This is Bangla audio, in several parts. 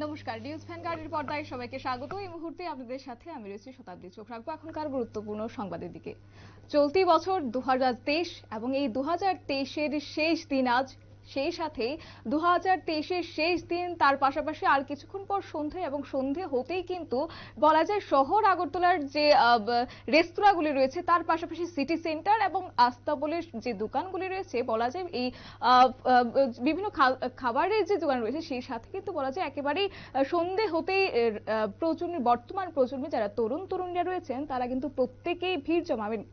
নমস্কার, নিউজ ভ্যানগার্ডের পর্দায় সবাইকে স্বাগত। এই মুহূর্তে আপনাদের সাথে আমি রয়েছি শতাব্দী। চোখ রাখবো এখনকার গুরুত্বপূর্ণ সংবাদের দিকে। চলতি বছর 2023 এবং এই 2023-এর শেষ দিন আজ, সেই সাথে 2023-এর শেষ দিন, তার পাশাপাশি আর কিছুক্ষণ পর সন্ধে, এবং সন্ধে হতেই কিন্তু বলা যায় শহর আগরতলার যে রেস্তোরাঁগুলি রয়েছে, তার পাশাপাশি সিটি সেন্টার এবং আস্তাবলের যে দোকানগুলি রয়েছে, বলা যায় এই বিভিন্ন খাবারের যে দোকান রয়েছে, সেই সাথে কিন্তু বলা যায় একেবারেই সন্ধে হতেই বর্তমান প্রজন্মে যারা তরুণীরা রয়েছেন, তারা কিন্তু প্রত্যেকেই ভিড় জমাবেন।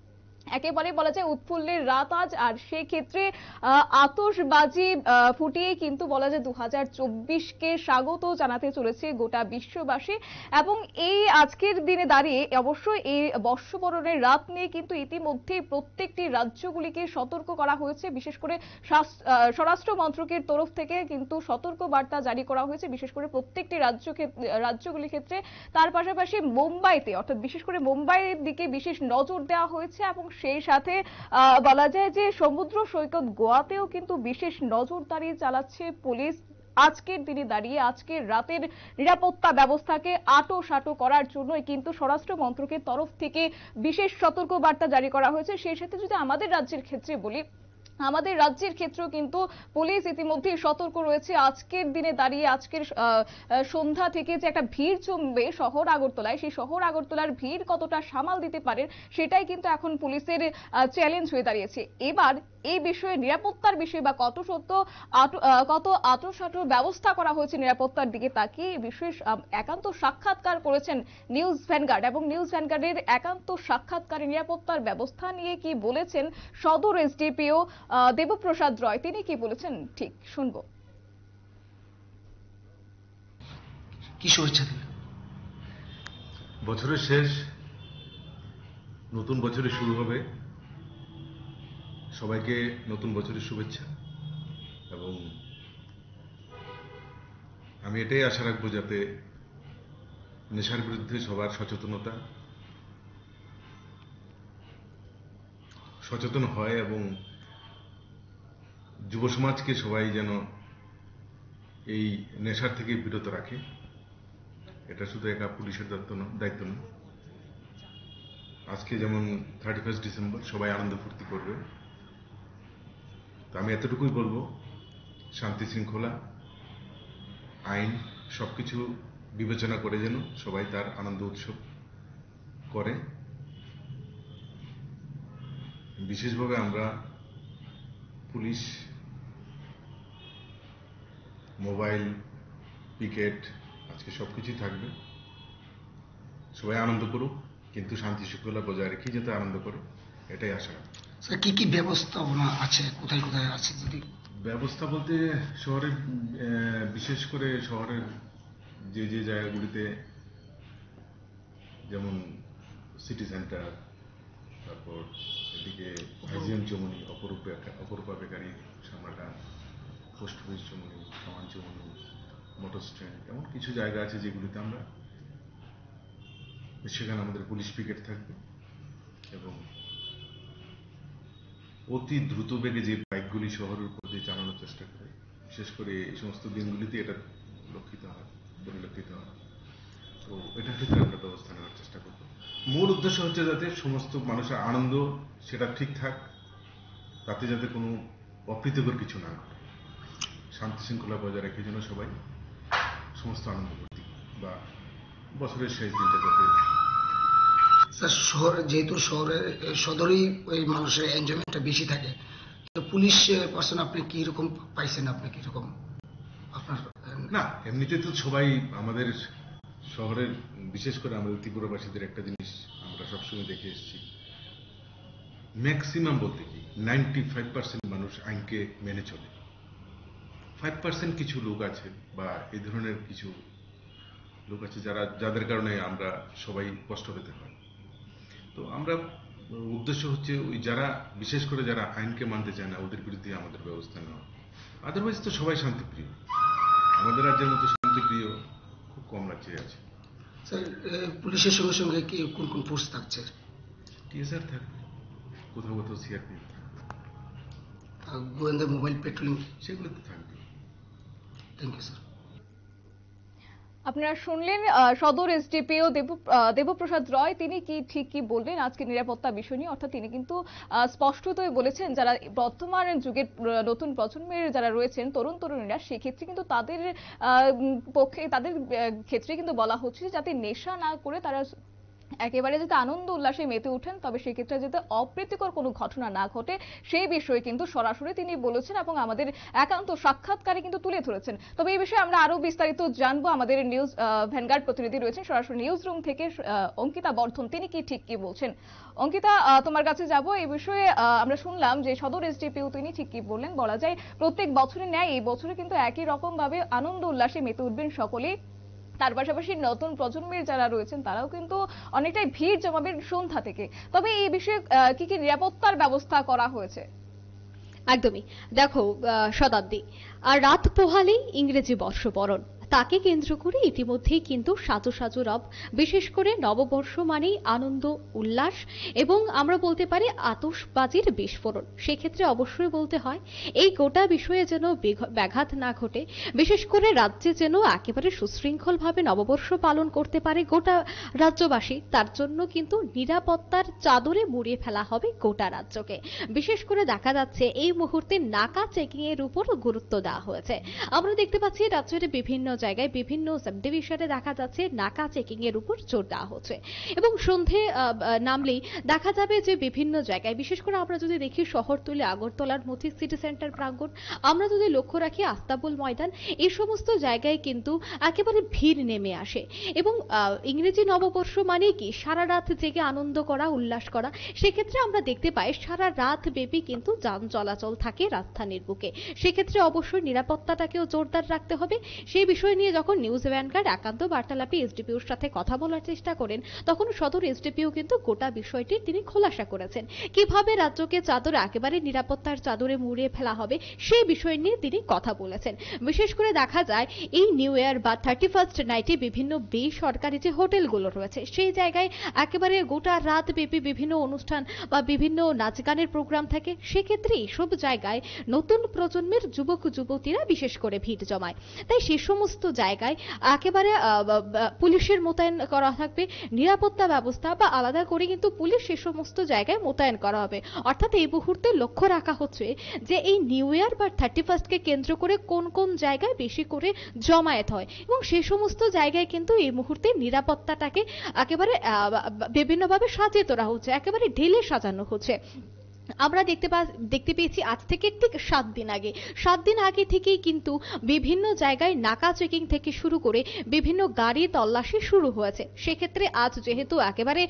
একেবারে বলা যায় উৎফুল্লের রাত আজ। আর সেই ক্ষেত্রে আতশবাজি ফুটিয়ে কিন্তু বলা যায় 2024-কে স্বাগত জানাতে চলেছে গোটা বিশ্ববাসী। এবং এই আজকের দিনে দাঁড়িয়ে অবশ্যই এই বর্ষবরণের রাত নিয়ে কিন্তু ইতিমধ্যে প্রত্যেকটি রাজ্যগুলিকে সতর্ক করা হয়েছে। বিশেষ করে স্বরাষ্ট্র মন্ত্রকের তরফ থেকে কিন্তু সতর্ক বার্তা জারি করা হয়েছে, বিশেষ করে প্রত্যেকটি রাজ্যগুলির ক্ষেত্রে। তার পাশাপাশি মুম্বাইতে, অর্থাৎ বিশেষ করে মুম্বাইয়ের দিকে বিশেষ নজর দেওয়া হয়েছে, এবং সেই সাথে বলা যায় যে সমুদ্র সৈকত গোয়াতেও কিন্তু বিশেষ নজরদারি চালাচ্ছে পুলিশ। আজকের দিনে দাঁড়িয়ে আজকের রাতের নিরাপত্তা ব্যবস্থাকে আঁটোসাঁটো করার জন্য কিন্তু স্বরাষ্ট্র মন্ত্রকের তরফ থেকে বিশেষ সতর্ক বার্তা জারি করা হয়েছে। সেই সাথে যদি আমাদের রাজ্যের ক্ষেত্রে বলি, আমাদের রাজ্যের ক্ষেত্রেও কিন্তু পুলিশ ইতিমধ্যেই সতর্ক রয়েছে। আজকের দিনে দাঁড়িয়ে আজকের সন্ধ্যা থেকে যে একটা ভিড় জমবে শহর আগরতলায়, সেই শহর আগরতলার ভিড় কতটা সামাল দিতে পারেন, সেটাই কিন্তু এখন পুলিশের চ্যালেঞ্জ হয়ে দাঁড়িয়েছে। এবার এই বিষয়ে নিরাপত্তার বিষয়ে বা কত আঁটোসাঁটো ব্যবস্থা করা হয়েছে নিরাপত্তার দিকে তাকিয়ে, এই বিষয়ে একান্ত সাক্ষাৎকার করেছেন নিউজ ভ্যানগার্ড। এবং নিউজ ভ্যানগার্ডের একান্ত সাক্ষাৎকারে নিরাপত্তার ব্যবস্থা নিয়ে কি বলেছেন সদর এসডিপিও দেবপ্রসাদ রয়, তিনি কি বলেছেন ঠিক শুনবো। কি শুভেচ্ছা দিলেন? বছরের শেষ, নতুন বছরে শুরু হবে। সবাইকে নতুন বছরের শুভেচ্ছা। এবং আমি এটাই আশা রাখবো যাতে নেশার বিরুদ্ধে সবার সচেতন হয়, এবং যুব সমাজকে সবাই যেন এই নেশার থেকে বিরত রাখে। এটা শুধু একা পুলিশের দায়িত্ব না। আজকে যেমন 31 ডিসেম্বর, সবাই আনন্দ ফুর্তি করবে। তো আমি এতটুকুই বলবো, শান্তি শৃঙ্খলা, আইন সবকিছু বিবেচনা করে যেন সবাই তার আনন্দ উৎসব করে। বিশেষভাবে আমরা পুলিশ, মোবাইল, পিকেট, আজকে সবকিছুই থাকবে। সবাই আনন্দ করুক, কিন্তু শান্তি শৃঙ্খলা বজায় রেখে যাতে আনন্দ করে, এটাই আশা। স্যার, কি কি ব্যবস্থাপনা আছে, কোথায় কোথায় আছে যদি? ব্যবস্থা বলতে শহরের, বিশেষ করে শহরের যে যে জায়গাগুলিতে, যেমন সিটি সেন্টার, তারপর এদিকে হাইজিয়ান চমুনি, অপরূপা বেকারি, সামরাটা, পোস্ট অফিস চমুনি, কামান চমুনি, মোটর স্ট্যান্ড, এমন কিছু জায়গা আছে যেগুলিতে আমরা, সেখানে আমাদের পুলিশ পিকেট থাকবে। এবং অতি দ্রুত বেগে যে বাইকগুলি শহরের উপর দিয়ে চালানোর চেষ্টা করে, বিশেষ করে এই সমস্ত দিনগুলিতে এটা পরিলক্ষিত হয়। তো এটার ক্ষেত্রে আমরা ব্যবস্থা নেওয়ার চেষ্টা করব। মূল উদ্দেশ্য হচ্ছে যাতে সমস্ত মানুষের আনন্দ সেটা ঠিকঠাক, তাতে যাতে কোনো অপ্রীতিকর কিছু না ঘটে, শান্তি শৃঙ্খলা বজায় রেখে যেন সবাই সমস্ত আনন্দ করতে, বা বছরের শেষ দিনটা যাতে। স্যার, শহরে যেহেতু শহরের সদরেই ওই মানুষের এনজয়মেন্টটা বেশি থাকে, তো পুলিশ পার্সন আপনি কি রকম পাইছেন? আপনি কি রকম আপনার? না, এমনিতে তো সবাই আমাদের শহরের, বিশেষ করে আমাদের ত্রিপুরাবাসীদের একটা জিনিস আমরা সবসময় দেখে এসেছি, ম্যাক্সিমাম বলতে কি 95% মানুষ আইনকে মেনে চলে। 5% কিছু লোক আছে, বা এই ধরনের কিছু লোক আছে যাদের কারণে আমরা সবাই কষ্ট পেতে হয়। তো আমরা, উদ্দেশ্য হচ্ছে ওই যারা, বিশেষ করে যারা আইনকে মানতে চায় না, ওদের বিরুদ্ধে আমাদের ব্যবস্থা নেওয়া। আদারওয়াইজ তো সবাই শান্তিপ্রিয়। আমাদের রাজ্যের মতো শান্তিপ্রিয় খুব কম রাজ্যে আছে। স্যার, পুলিশের সঙ্গে সঙ্গে কি কোন কোন ফোর্স থাকছে? টিএসআর থাকবে, কোথাও কোথাও সিআরপিএফ থাকবে, গোয়েন্দা মোবাইল পেট্রোলিং সেগুলো তো থাকবে। Thank you sir. আপনারা শুনলেন সদর এসডিপিও দেবপ্রসাদ রয়, তিনি কি ঠিক কি বললেন আজকে নিরাপত্তা বিষয় নিয়ে। অর্থাৎ তিনি কিন্তু স্পষ্টতই বলেছেন যারা বর্তমান যুগের নতুন প্রজন্মের যারা রয়েছেন তরুণ তরুণীরা, সেক্ষেত্রে কিন্তু তাদের পক্ষে তাদের ক্ষেত্রে কিন্তু বলা হচ্ছে যাতে নেশা না করে তারা একেবারে যাতে আনন্দ উল্লাসে মেতে উঠেন, তবে সেক্ষেত্রে যাতে অপ্রীতিকর কোনো ঘটনা না ঘটে সেই বিষয়ে কিন্তু সরাসরি তিনি বলেছেন এবং আমাদের একান্ত সাক্ষাৎকারে কিন্তু তুলে ধরেছেন। তবে এই বিষয়ে আমরা আরো বিস্তারিত জানবো। আমাদের নিউজ ভ্যানগার্ড প্রতিনিধি রয়েছেন সরাসরি নিউজ রুম থেকে অঙ্কিতা বর্ধন, তিনি কি ঠিক কি বলছেন। অঙ্কিতা, তোমার কাছে যাব। এই বিষয়ে আমরা শুনলাম যে সদর এসডিপিও তিনি ঠিক কি বললেন। বলা যায় প্রত্যেক বছরের ন্যায় এই বছরে কিন্তু একই রকম ভাবে আনন্দ উল্লাসে মেতে উঠবেন সকলেই। তার পাশাপাশি নতুন প্রজন্মের যারা রয়েছেন তারাও কিন্তু অনেকটাই ভিড় জমাবেন সন্ধ্যা থেকে। তবে এই বিষয়ে কি কি নিরাপত্তার ব্যবস্থা করা হয়েছে? একদমই। দেখো শতাব্দী, আর রাত পোহালেই ইংরেজি বর্ষবরণ, তাকে কেন্দ্র করে ইতিমধ্যেই কিন্তু সাজো সাজো রব। বিশেষ করে নববর্ষ মানেই আনন্দ উল্লাস এবং আমরা বলতে পারি আতশবাজির বিস্ফোরণ। সেক্ষেত্রে অবশ্যই বলতে হয় এই গোটা বিষয়ে যেন ব্যাঘাত না ঘটে, বিশেষ করে রাজ্যে যেন একেবারে সুশৃঙ্খলভাবে নববর্ষ পালন করতে পারে গোটা রাজ্যবাসী, তার জন্য কিন্তু নিরাপত্তার চাদরে মুড়িয়ে ফেলা হবে গোটা রাজ্যকে। বিশেষ করে দেখা যাচ্ছে এই মুহূর্তে নাকা চেকিং এর উপর গুরুত্ব দেওয়া হয়েছে। আমরা দেখতে পাচ্ছি রাজ্যের বিভিন্ন জায়গায় বিভিন্ন সাবডিভিশনে দেখা যাচ্ছে নাকা চেকিং এর উপর জোর দেওয়া হচ্ছে এবং সন্ধে নামলেই দেখা যাবে যে বিভিন্ন জায়গায়, বিশেষ করে আমরা যদি দেখি শহরতলি আগরতলার মধ্যে সিটি সেন্টার প্রাঙ্গণ, আমরা যদি লক্ষ্য রাখি আস্তাবল ময়দান, এই সমস্ত জায়গায় কিন্তু একেবারে ভিড় নেমে আসে এবং ইংরেজি নববর্ষ মানে কি সারা রাত জেগে আনন্দ করা উল্লাস করা। সেক্ষেত্রে আমরা দেখতে পাই সারা রাত ব্যাপী কিন্তু যান চলাচল থাকে রাজধানীর বুকে। সেক্ষেত্রে অবশ্যই নিরাপত্তাটাকেও জোরদার রাখতে হবে। সেই বিষয়ে নিয়ে যখন নিউজ ভ্যানগার্ড একান্ত বার্তালাপে এসডিপিওর সাথে কথা বলার চেষ্টা করেন, তখন সদর এসডিপিও কিন্তু গোটা বিষয়টি তিনি খোলাসা করেছেন। কিভাবে রাজ্যকে চাদরে একেবারে নিরাপত্তার চাদরে মুড়িয়ে ফেলা হবে সেই বিষয় নিয়ে তিনি কথা বলেছেন। বিশেষ করে দেখা যায় এই নিউ ইয়ার বা 31st নাইটে বিভিন্ন বেসরকারি যে হোটেলগুলো রয়েছে সেই জায়গায় একেবারে গোটা রাত ব্যাপী বিভিন্ন অনুষ্ঠান বা বিভিন্ন নাচ গানের প্রোগ্রাম থাকে। সেক্ষেত্রে এইসব জায়গায় নতুন প্রজন্মের যুবক যুবতীরা বিশেষ করে ভিড় জমায়। তাই সে সমস্ত জায়গায় একেবারে পুলিশের মোতায়েন করা থাকবে, নিরাপত্তা ব্যবস্থা বা আলাদা করে কিন্তু পুলিশ সে সমস্ত জায়গায় মোতায়েন করা হবে। অর্থাৎ এই মুহূর্তে লক্ষ্য রাখা হচ্ছে যে এই নিউ ইয়ার বা 31st কে কেন্দ্র করে কোন কোন জায়গায় বেশি করে জমায়েত হয় এবং সে সমস্ত জায়গায় কিন্তু এই মুহূর্তে নিরাপত্তাটাকে একেবারে বিভিন্নভাবে সাজিয়ে তোলা হচ্ছে, একেবারে ঢেলে সাজানো হচ্ছে। আমরা দেখতে পেয়েছি আজ থেকে ঠিক 7 দিন আগে থেকেই কিন্তু বিভিন্ন জায়গায় নাকা চেকিং থেকে শুরু করে বিভিন্ন গাড়ি তল্লাশি শুরু হয়েছে। সেক্ষেত্রে আজ যেহেতু একেবারে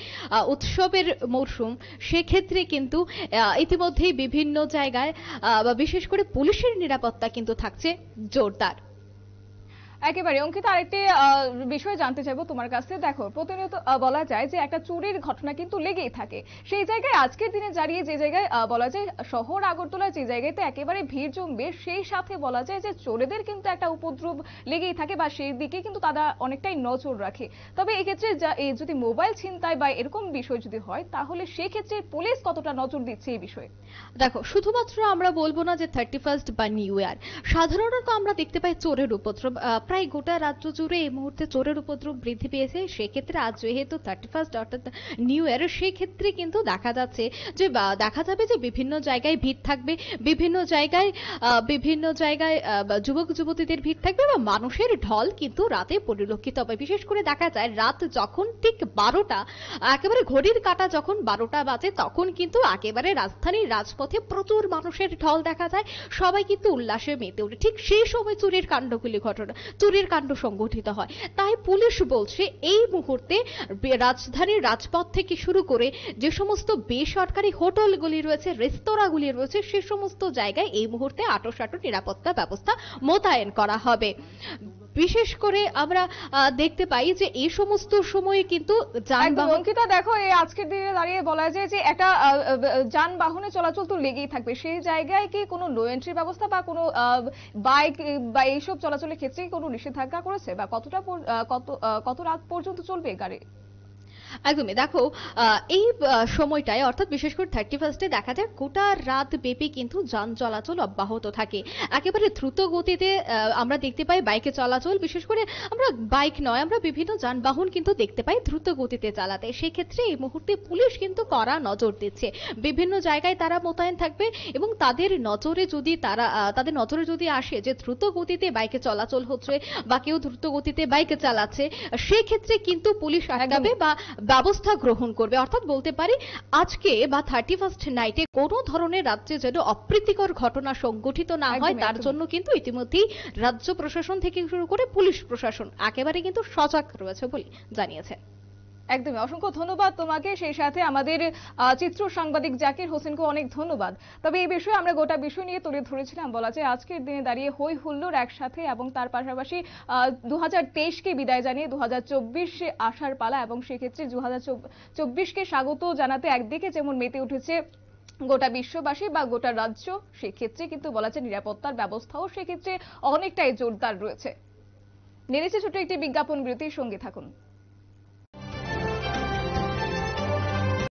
উৎসবের মরশুম, সেক্ষেত্রে কিন্তু ইতিমধ্যেই বিভিন্ন জায়গায় বিশেষ করে পুলিশের নিরাপত্তা কিন্তু থাকছে জোরদার। একেবারে। অঙ্কিতা, আরেকটি বিষয় জানতে চাইবো তোমার কাছে। দেখো, প্রতিনিয়ত বলা যায় যে একটা চুরির ঘটনা কিন্তু লেগেই থাকে। সেই জায়গায় আজকের দিনে দাঁড়িয়ে যে জায়গায় বলা যায় শহর আগরতলা যে জায়গাতে একেবারে ভিড় জমবে, সেই সাথে বলা যায় যে চোরেদের কিন্তু একটা উপদ্রব লেগেই থাকে বা সেই দিকে কিন্তু তারা অনেকটাই নজর রাখে। তবে এক্ষেত্রে যদি মোবাইল ছিনতাই বা এরকম বিষয় যদি হয়, তাহলে সেক্ষেত্রে পুলিশ কতটা নজর দিচ্ছে এই বিষয়ে? দেখো, শুধুমাত্র আমরা বলবো না যে 31st বা নিউ ইয়ার, সাধারণত আমরা দেখতে পাই চোরের উপদ্রব প্রায় গোটা রাজ্য জুড়ে এই মুহূর্তে চোরের উপদ্রব বৃদ্ধি পেয়েছে। সেক্ষেত্রে আজ যেহেতু 31st অর্থাৎ নিউ ইয়ার, সেক্ষেত্রে কিন্তু দেখা যাচ্ছে যে দেখা যাবে যে বিভিন্ন জায়গায় ভিড় থাকবে, বিভিন্ন জায়গায় যুবক যুবতীদের ভিড় থাকবে বা মানুষের ঢল কিন্তু রাতে পরিলক্ষিত হবে। বিশেষ করে দেখা যায় রাত যখন ঠিক 12টা, একেবারে ঘড়ির কাঁটা যখন 12টা বাজে, তখন কিন্তু একেবারে রাজধানীর রাজপথে প্রচুর মানুষের ঢল দেখা যায়। সবাই কিন্তু উল্লাসে মেতে ওঠে। ঠিক সেই সময় চুরির কাণ্ড সংঘটিত হয়। তাই পুলিশ বলছে এই মুহূর্তে রাজধানীর রাজপথ থেকে শুরু করে যে সমস্ত বেসরকারি হোটেলগুলি রয়েছে, রেস্তোরাঁগুলি রয়েছে, সে সমস্ত জায়গায় এই মুহূর্তে আঁটো নিরাপত্তা ব্যবস্থা মোতায়েন করা হবে। বিশেষ করে আমরা দেখতে পাই যে এই সমস্ত সময়ে কিন্তু যানবাহন। অঙ্কিতা, দেখো, এই আজকের দিনে দাঁড়িয়ে বলা যায় যে একটা যানবাহনে চলাচল তো লেগেই থাকবে। সেই জায়গায় কি কোনো নো এন্ট্রি ব্যবস্থা বা কোনো বাইক বা এইসব চলাচলের ক্ষেত্রে কোনো নিষেধাজ্ঞা করেছে বা কত রাত পর্যন্ত চলবে গাড়ি? একদমই দেখো, এই সময়টায় অর্থাৎ বিশেষ করে 31 দেখা যায় গোটা রাত ব্যাপী কিন্তু যান চলাচল অব্যাহত থাকে। একেবারে দ্রুত গতিতে আমরা দেখতে পাই বাইকে চলাচল, বিশেষ করে আমরা বাইক নয়, আমরা বিভিন্ন যানবাহন কিন্তু দেখতে পাই দ্রুত গতিতে চালাতে। সেক্ষেত্রে এই মুহূর্তে পুলিশ কিন্তু কড়া নজর দিচ্ছে, বিভিন্ন জায়গায় তারা মোতায়েন থাকবে এবং তাদের নজরে যদি আসে যে দ্রুত গতিতে বাইকে চলাচল হচ্ছে বা কেউ দ্রুত গতিতে বাইকে চালাচ্ছে, সেক্ষেত্রে কিন্তু পুলিশ আগাবে বা ব্যবস্থা গ্রহণ করবে। অর্থাৎ বলতে পারি আজকে বা 31 নাইটে কোনো ধরনের রাজ্যে যেন অপ্রীতিকর ঘটনা সংঘটিত না হয়, তার জন্য কিন্তু ইতিমধ্যেই রাজ্য প্রশাসন থেকে শুরু করে পুলিশ প্রশাসন একেবারে কিন্তু সজাগ রয়েছে বলে জানিয়েছে। একদমই, অসংখ্য ধন্যবাদ তোমাকে। সেই সাথে আমাদের চিত্র সাংবাদিক জাকির হোসেনকে অনেক ধন্যবাদ। তবে এই বিষয়ে আমরা গোটা বিষয় নিয়ে তুলে ধরেছিলাম, বলা যায় আজকের দিনে দাঁড়িয়ে হই হুল্লোড় একসাথে এবং তার পাশাপাশি 2023কে বিদায় জানিয়ে 2024 আসার পালা, এবং সেক্ষেত্রে 2024কে স্বাগত জানাতে একদিকে যেমন মেতে উঠেছে গোটা বিশ্ববাসী বা গোটা রাজ্য, সেক্ষেত্রে কিন্তু বলা যায় নিরাপত্তার ব্যবস্থাও সেক্ষেত্রে অনেকটাই জোরদার রয়েছে। নেড়েছে ছোট একটি বিজ্ঞাপন বিরতির সঙ্গে থাকুন।